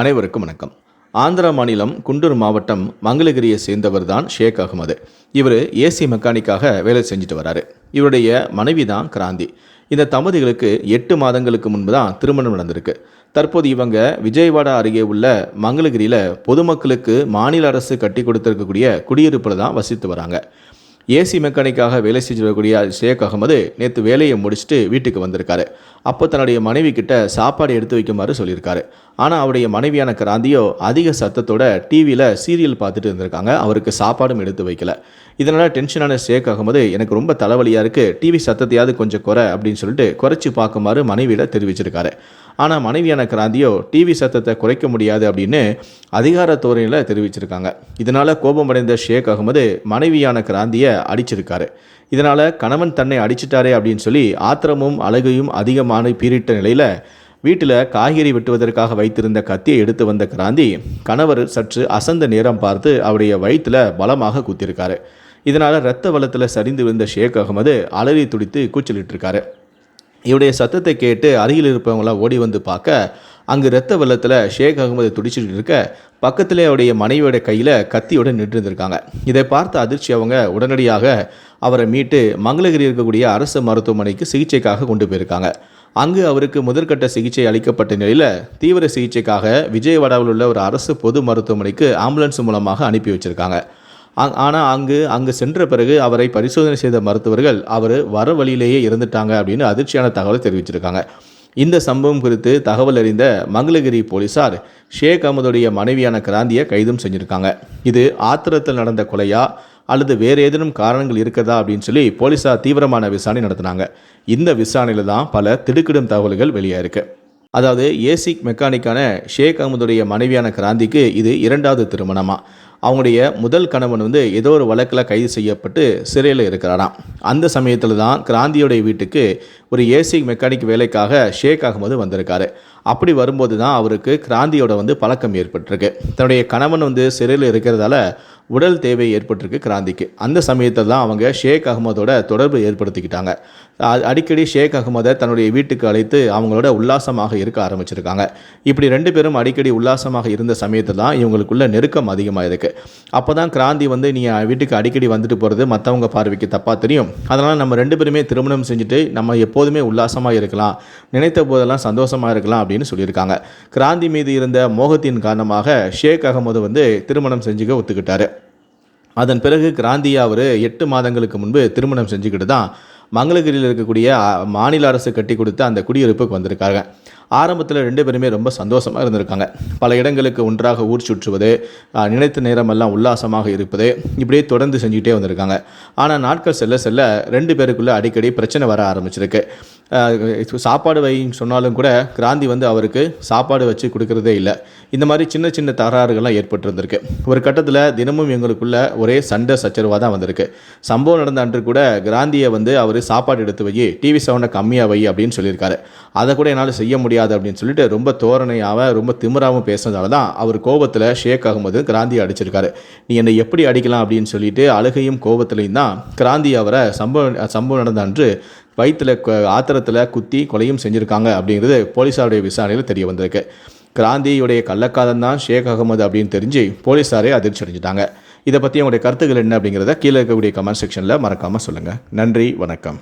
அனைவருக்கும் வணக்கம். ஆந்திரா மாநிலம் குண்டூர் மாவட்டம் மங்களகிரியை சேர்ந்தவர் தான் ஷேக் அகமது. இவர் ஏசி மெக்கானிக்காக வேலை செஞ்சுட்டு வராரு. இவருடைய மனைவி தான் கிராந்தி. இந்த தம்பதிகளுக்கு 8 மாதங்களுக்கு முன்பு தான் திருமணம் நடந்திருக்கு. தற்போது இவங்க விஜயவாடா அருகே உள்ள மங்களகிரியில் பொதுமக்களுக்கு மாநில அரசு கட்டி கொடுத்திருக்கக்கூடிய குடியிருப்பில் தான் வசித்து வராங்க. ஏசி மெக்கானிக்காக வேலை செஞ்சு வரக்கூடிய ஷேக் அகமது நேற்று வேலையை முடிச்சுட்டு வீட்டுக்கு வந்திருக்காரு. அப்போ தன்னுடைய மனைவி கிட்ட சாப்பாடு எடுத்து வைக்குமாறு சொல்லியிருக்காரு. ஆனால் அவருடைய மனைவியான கிராந்தியோ அதிக சத்தத்தோட டிவியில் சீரியல் பார்த்துட்டு இருந்திருக்காங்க. அவருக்கு சாப்பாடும் எடுத்து வைக்கல. இதனால் டென்ஷனான ஷேக் அகமது, எனக்கு ரொம்ப தலைவலியாக இருக்குது, டிவி சத்தத்தையாவது கொஞ்சம் குறை அப்படின்னு சொல்லிட்டு குறைச்சி பார்க்குமாறு மனைவியில் தெரிவிச்சிருக்காரு. ஆனால் மனைவியான கிராந்தியோ டிவி சத்தத்தை குறைக்க முடியாது அப்படின்னு அதிகார தோரணையில் தெரிவிச்சிருக்காங்க. இதனால் கோபமடைந்த ஷேக் அகமது மனைவியான கிராந்தியை அடிச்சிருக்காரு. இதனால் கணவன் தன்னை அடிச்சிட்டாரே அப்படின்னு சொல்லி ஆத்திரமும் அழுகையும் அதிகமான பீரிட்ட நிலையில் வீட்டில் காய்கறி வெட்டுவதற்காக வைத்திருந்த கத்தியை எடுத்து வந்த கிராந்தி கணவர் சற்று அசந்த நேரம் பார்த்து அவருடைய வயிற்றில் பலமாக குத்திருக்காரு. இதனால் இரத்த வெள்ளத்தில் சரிந்து விழுந்த ஷேக் அகமது அலறி துடித்து கூச்சலிட்டு இருக்காரு. இவருடைய சத்தத்தை கேட்டு அருகில் இருப்பவங்களாம் ஓடி வந்து பார்க்க அங்கு இரத்த வெள்ளத்தில் ஷேக் அகமது துடிச்சிட்டு இருக்க பக்கத்திலே அவருடைய மனைவியோட கையில் கத்தியோடு நின்று இருந்திருக்காங்க. இதை பார்த்த அதிர்ச்சி அவங்க உடனடியாக அவரை மீட்டு மங்களகிரி இருக்கக்கூடிய அரசு மருத்துவமனைக்கு சிகிச்சைக்காக கொண்டு போயிருக்காங்க. அங்கு அவருக்கு முதற்கட்ட சிகிச்சை அளிக்கப்பட்ட நிலையில் தீவிர சிகிச்சைக்காக விஜயவாடாவில் உள்ள ஒரு அரசு பொது மருத்துவமனைக்கு ஆம்புலன்ஸ் மூலமாக அனுப்பி வச்சிருக்காங்க. ஆனால் அங்கு சென்ற பிறகு அவரை பரிசோதனை செய்த மருத்துவர்கள் அவர் வர வழியிலேயே இறந்துட்டாங்க அப்படின்னு அதிர்ச்சியான தகவலை தெரிவிச்சிருக்காங்க. இந்த சம்பவம் குறித்து தகவல் அறிந்த மங்களகிரி போலீசார் ஷேக் அகமதுடைய மனைவியான கிராந்தியை கைதும் செஞ்சுருக்காங்க. இது ஆத்திரத்தில் நடந்த கொலையா அல்லது வேறு ஏதேனும் காரணங்கள் இருக்கிறதா அப்படின்னு சொல்லி போலீசார் தீவிரமான விசாரணை நடத்தினாங்க. இந்த விசாரணையில் தான் பல திடுக்கிடும் தகவல்கள் வெளியாயிருக்கு. அதாவது ஏசி மெக்கானிக்கான ஷேக் அகமதுடைய மனைவியான கிராந்திக்கு இது 2வது திருமணமா. அவங்களுடைய முதல் கணவன் ஏதோ ஒரு வழக்கில் கைது செய்யப்பட்டு சிறையில் இருக்கிறாராம். அந்த சமயத்தில் தான் கிராந்தியோடைய வீட்டுக்கு ஒரு ஏசி மெக்கானிக் வேலைக்காக ஷேக் அகமது வந்திருக்காரு. அப்படி வரும்போது தான் அவருக்கு கிராந்தியோட பழக்கம் ஏற்பட்டிருக்கு. தன்னுடைய கணவன் சிறையில் இருக்கிறதால உடல் தேவை ஏற்பட்டிருக்கு கிராந்திக்கு. அந்த சமயத்தில் தான் அவங்க ஷேக் அகமதோட தொடர்பு ஏற்படுத்திக்கிட்டாங்க. அடிக்கடி ஷேக் அகமதை தன்னுடைய வீட்டுக்கு அழைத்து அவங்களோட உல்லாசமாக இருக்க ஆரம்பிச்சிருக்காங்க. இப்படி 2 பேரும் அடிக்கடி உல்லாசமாக இருந்த சமயத்தில் தான் இவங்களுக்குள்ள நெருக்கம் அதிகமாக இருக்குது. அப்போ தான் கிராந்தி நீ வீட்டுக்கு அடிக்கடி வந்துட்டு போகிறது மற்றவங்க பார்வைக்கு தப்பாக தெரியும், அதனால் நம்ம 2 பேருமே திருமணம் செஞ்சுட்டு நம்ம எப்போதுமே உல்லாசமாக இருக்கலாம், நினைத்த போதெல்லாம் சந்தோஷமாக இருக்கலாம் அப்படின்னு சொல்லியிருக்காங்க. கிராந்தி மீது இருந்த மோகத்தின் காரணமாக ஷேக் அகமது திருமணம் செஞ்சுக்க ஒத்துக்கிட்டாரு. அதன் பிறகு கிராந்தியை அவர் 8 மாதங்களுக்கு முன்பு திருமணம் செஞ்சுக்கிட்டு தான் மங்களகிரியில் இருக்கக்கூடிய மாநில அரசு கட்டி கொடுத்த அந்த குடியிருப்புக்கு வந்திருக்காங்க. ஆரம்பத்தில் 2 பேருமே ரொம்ப சந்தோஷமாக இருந்திருக்காங்க. பல இடங்களுக்கு ஒன்றாக ஊர் சுற்றுவது, நினைத்த நேரமெல்லாம் உல்லாசமாக இருப்பது, இப்படியே தொடர்ந்து செஞ்சுக்கிட்டே வந்திருக்காங்க. ஆனால் நாட்கள் செல்ல செல்ல 2 பேருக்குள்ளே அடிக்கடி பிரச்சனை வர ஆரம்பிச்சிருக்கு. சாப்பாடு வைன்னு சொன்னாலும் கூட கிராந்தி அவருக்கு சாப்பாடு வச்சு கொடுக்கறதே இல்லை. இந்த மாதிரி சின்ன சின்ன தகராறுகள்லாம் ஏற்பட்டுருந்துருக்கு. ஒரு கட்டத்தில் தினமும் எங்களுக்குள்ள ஒரே சண்டை சச்சரவாக தான் வந்திருக்கு. சம்பவம் நடந்த அன்று கூட கிராந்தியை அவர் சாப்பாடு எடுத்து வை, டிவி சவுண்டை கம்மியாக வை அப்படின்னு சொல்லியிருக்காரு. அதை கூட என்னால் செய்ய முடியாது அப்படின்னு சொல்லிட்டு ரொம்ப தோரணையாக ரொம்ப திமிராகவும் பேசுனதால தான் அவர் கோபத்தில் ஷேக் அகமது கிராந்தியை அடிச்சிருக்காரு. நீ என்னை எப்படி அடிக்கலாம் அப்படின்னு சொல்லிட்டு அழுகையும் கோபத்திலையும் தான் கிராந்தி அவரை சம்பவம் நடந்த அன்று வயிற்றில் ஆத்திரத்தில் குத்தி கொலையும் செஞ்சுருக்காங்க அப்படிங்கிறது போலீஸாருடைய விசாரணையில் தெரிய வந்திருக்கு. கிராந்தியுடைய கள்ளக்காதம் தான் ஷேக் அகமது அப்படின்னு தெரிஞ்சு போலீஸாரே அதிர்ச்சி அடைஞ்சிட்டாங்க. இதை பற்றி அவங்களுடைய கருத்துக்கள் என்ன அப்படிங்கிறத கீழே இருக்கக்கூடிய கமெண்ட் செக்ஷனில் மறக்காமல் சொல்லுங்கள். நன்றி, வணக்கம்.